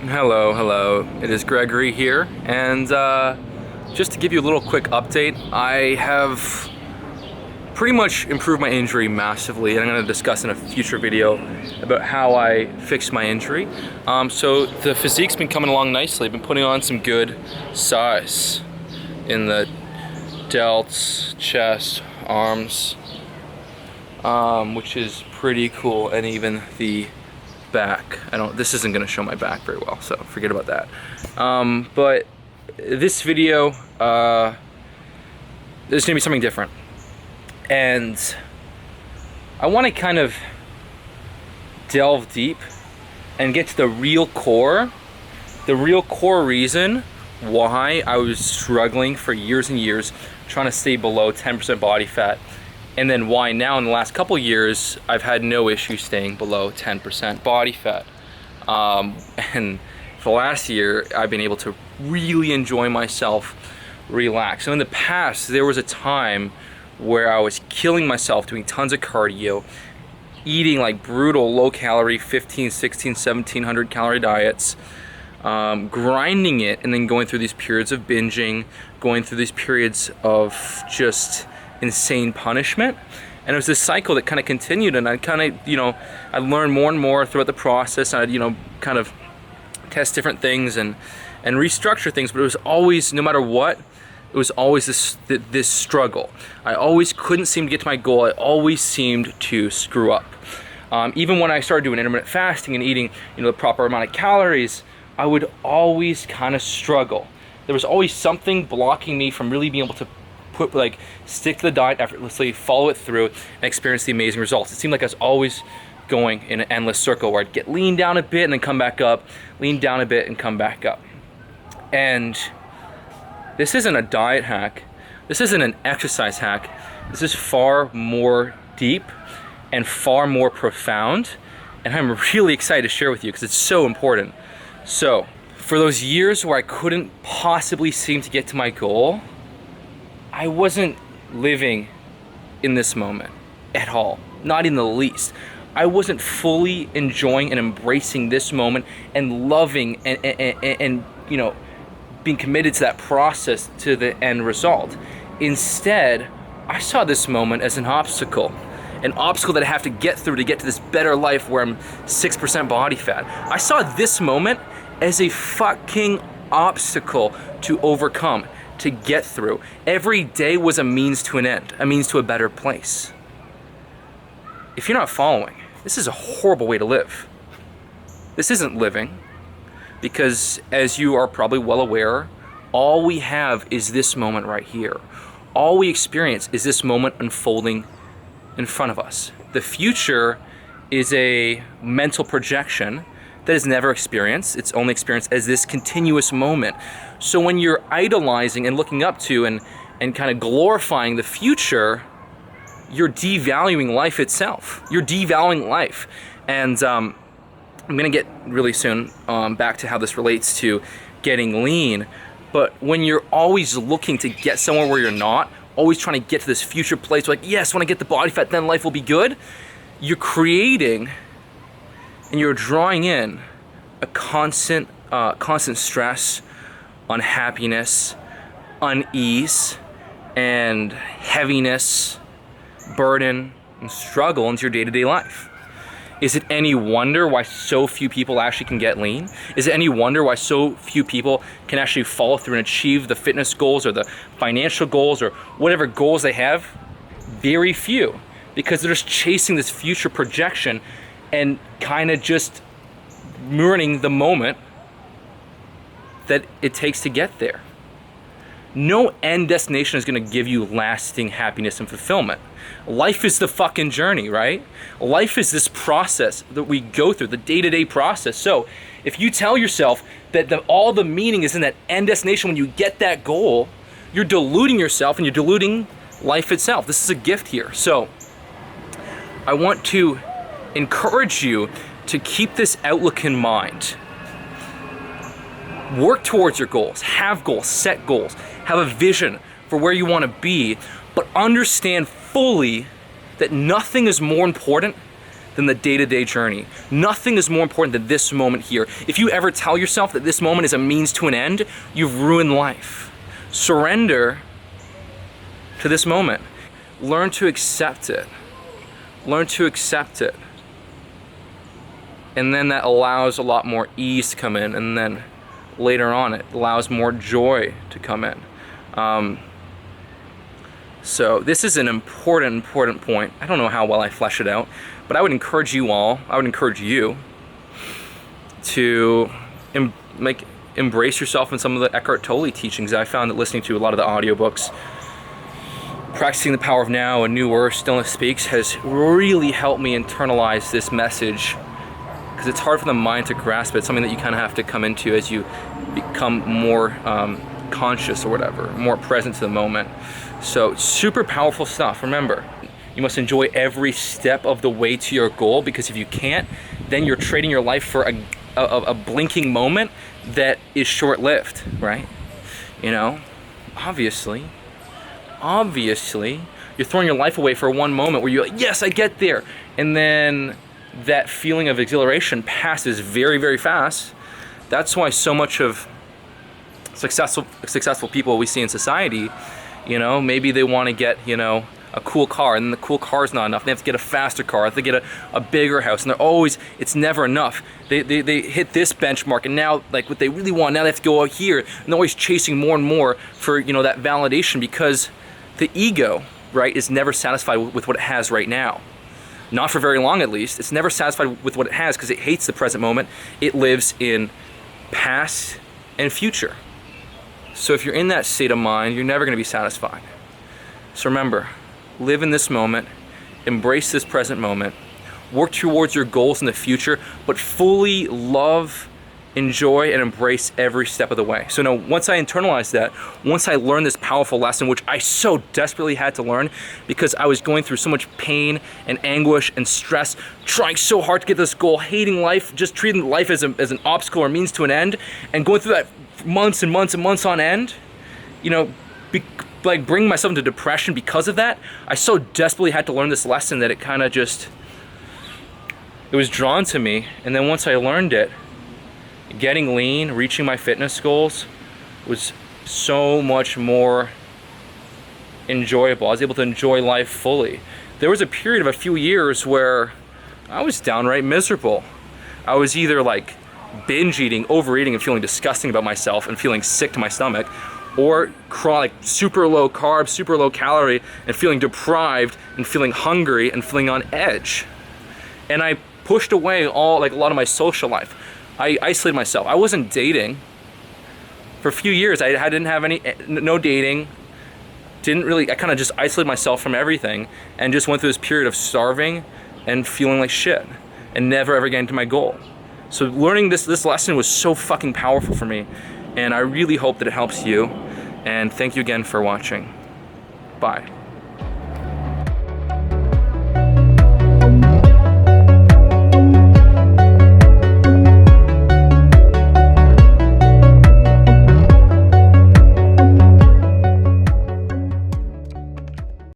Hello. It is Gregory here, and just to give you a little quick update, I have pretty much improved my injury massively, and I'm going to discuss in a future video about how I fixed my injury. So the physique's been coming along nicely. I've been putting on some good size in the delts, chest, arms, which is pretty cool, and even the back. This isn't going to show my back very well, so forget about that. But this video, there's going to be something different. And I want to kind of delve deep and get to the real core reason why I was struggling for years and years trying to stay below 10% body fat, and then why now in the last couple years I've had no issue staying below 10% body fat. And for the last year I've been able to really enjoy myself, relax. So in the past there was a time where I was killing myself doing tons of cardio, eating like brutal low calorie 15, 16, 1700 calorie diets, grinding it, and then going through these periods of binging, going through these periods of just insane punishment. And it was this cycle that kind of continued, and I kind of, I learned more and more throughout the process. I'd, kind of test different things and restructure things, but it was always, no matter what, it was always this struggle. I always couldn't seem to get to my goal. I always seemed to screw up. Even when I started doing intermittent fasting and eating, the proper amount of calories, I would always kind of struggle. There was always something blocking me from really being able to stick to the diet effortlessly, follow it through, and experience the amazing results. It seemed like I was always going in an endless circle where I'd get lean down a bit and then come back up, lean down a bit and come back up. And this isn't a diet hack. This isn't an exercise hack. This is far more deep and far more profound, and I'm really excited to share with you because it's so important. So, for those years where I couldn't possibly seem to get to my goal, I wasn't living in this moment at all, not in the least. I wasn't fully enjoying and embracing this moment and loving and being committed to that process, to the end result. Instead, I saw this moment as an obstacle that I have to get through to get to this better life where I'm 6% body fat. I saw this moment as a fucking obstacle to overcome, to get through. Every day was a means to an end, a means to a better place. If you're not following, this is a horrible way to live. This isn't living. Because, as you are probably well aware, all we have is this moment right here. All we experience is this moment unfolding in front of us. The future is a mental projection that is never experienced. It's only experienced as this continuous moment. So when you're idolizing and looking up to and kind of glorifying the future, you're devaluing life itself. You're devaluing life. And I'm gonna get really soon back to how this relates to getting lean, but when you're always looking to get somewhere where you're not, always trying to get to this future place, like, yes, when I get the body fat, then life will be good, you're creating and you're drawing in a constant stress, unhappiness, unease, and heaviness, burden, and struggle into your day-to-day life. Is it any wonder why so few people actually can get lean? Is it any wonder why so few people can actually follow through and achieve the fitness goals or the financial goals or whatever goals they have? Very few. Because they're just chasing this future projection and kind of just ruining the moment that it takes to get there. No end destination is going to give you lasting happiness and fulfillment. Life is the fucking journey, right? Life is this process that we go through, the day-to-day process. So if you tell yourself that all the meaning is in that end destination when you get that goal, you're deluding yourself and you're deluding life itself. This is a gift here. So I want to encourage you to keep this outlook in mind. Work towards your goals, have goals, set goals, have a vision for where you want to be, but understand fully that nothing is more important than the day-to-day journey. Nothing is more important than this moment here. If you ever tell yourself that this moment is a means to an end, you've ruined life. Surrender to this moment. Learn to accept it. Learn to accept it. And then that allows a lot more ease to come in, and then later on it allows more joy to come in. So this is an important point. I don't know how well I flesh it out, but I would encourage you all, I would encourage you to embrace yourself in some of the Eckhart Tolle teachings. I found that listening to a lot of the audiobooks, practicing the power of now, A New Earth, Stillness Speaks, has really helped me internalize this message, because it's hard for the mind to grasp it. It's something that you kind of have to come into as you become more conscious or whatever, more present to the moment. So super powerful stuff. Remember, you must enjoy every step of the way to your goal, because if you can't, then you're trading your life for a blinking moment that is short-lived, right? You know, obviously, you're throwing your life away for one moment where you're like, yes, I get there. And then that feeling of exhilaration passes very, very fast. That's why so much of successful people we see in society, you know, maybe they want to get, you know, a cool car, and the cool car is not enough. They have to get a faster car, they have to get a bigger house, and they're always, it's never enough. They hit this benchmark, and now, like, what they really want, now they have to go out here, and they're always chasing more and more for, you know, that validation, because the ego, right, is never satisfied with what it has right now. Not for very long, at least. It's never satisfied with what it has because it hates the present moment. It lives in past and future. So if you're in that state of mind, you're never going to be satisfied. So remember, live in this moment, embrace this present moment, work towards your goals in the future, but fully love, enjoy, and embrace every step of the way. So now, once I internalized that, once I learned this powerful lesson, which I so desperately had to learn because I was going through so much pain and anguish and stress, trying so hard to get this goal, hating life, just treating life as an obstacle or means to an end, and going through that months and months and months on end, you know, like bringing myself into depression because of that. I so desperately had to learn this lesson that it kind of just, it was drawn to me. And then once I learned it, getting lean, reaching my fitness goals was so much more enjoyable. I was able to enjoy life fully. There was a period of a few years where I was downright miserable. I was either like binge eating, overeating, and feeling disgusting about myself and feeling sick to my stomach, or chronic, super low carb, super low calorie, and feeling deprived and feeling hungry and feeling on edge. And I pushed away a lot of my social life. I isolated myself. I wasn't dating. For a few years, I didn't have no dating. I kind of just isolated myself from everything and just went through this period of starving and feeling like shit and never ever getting to my goal. So learning this lesson was so fucking powerful for me, and I really hope that it helps you. And thank you again for watching. Bye.